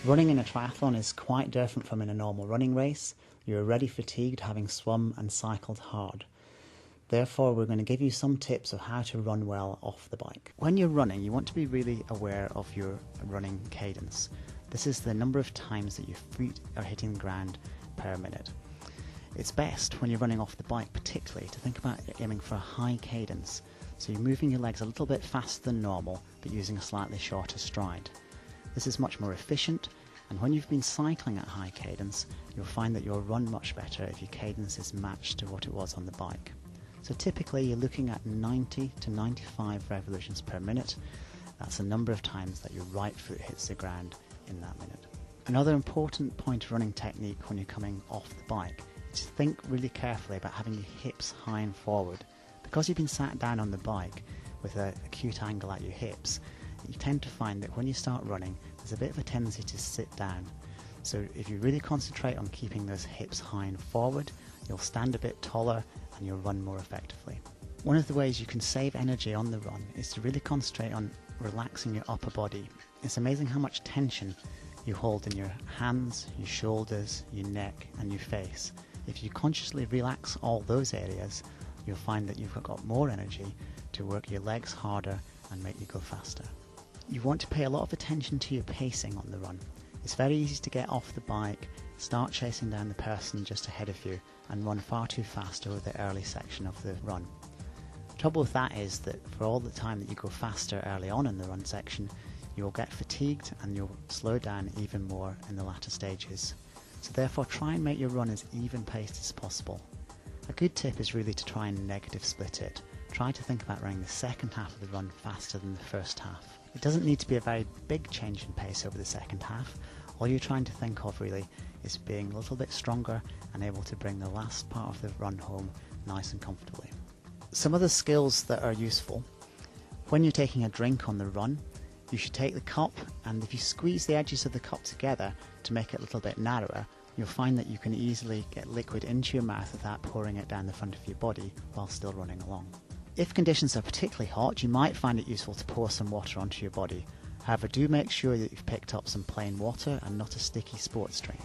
Running in a triathlon is quite different from in a normal running race. You're already fatigued having swum and cycled hard. Therefore, we're going to give you some tips of how to run well off the bike. When you're running, you want to be really aware of your running cadence. This is the number of times that your feet are hitting the ground per minute. It's best when you're running off the bike particularly to think about aiming for a high cadence. So you're moving your legs a little bit faster than normal, but using a slightly shorter stride. This is much more efficient, and when you've been cycling at high cadence, you'll find that you'll run much better if your cadence is matched to what it was on the bike. So typically you're looking at 90 to 95 revolutions per minute. That's the number of times that your right foot hits the ground in that minute. Another important point of running technique when you're coming off the bike is to think really carefully about having your hips high and forward. Because you've been sat down on the bike with an acute angle at your hips, you tend to find that when you start running, there's a bit of a tendency to sit down. So if you really concentrate on keeping those hips high and forward, you'll stand a bit taller and you'll run more effectively. One of the ways you can save energy on the run is to really concentrate on relaxing your upper body. It's amazing how much tension you hold in your hands, your shoulders, your neck and your face. If you consciously relax all those areas, you'll find that you've got more energy to work your legs harder and make you go faster. You want to pay a lot of attention to your pacing on the run. It's very easy to get off the bike, start chasing down the person just ahead of you and run far too fast over the early section of the run. The trouble with that is that for all the time that you go faster early on in the run section, you'll get fatigued and you'll slow down even more in the latter stages. So therefore try and make your run as even paced as possible. A good tip is really to try and negative split it. Try to think about running the second half of the run faster than the first half. It doesn't need to be a very big change in pace over the second half. All you're trying to think of really is being a little bit stronger and able to bring the last part of the run home nice and comfortably. Some of the skills that are useful: when you're taking a drink on the run, you should take the cup, and if you squeeze the edges of the cup together to make it a little bit narrower, you'll find that you can easily get liquid into your mouth without pouring it down the front of your body while still running along. If conditions are particularly hot, you might find it useful to pour some water onto your body. However, do make sure that you've picked up some plain water and not a sticky sports drink.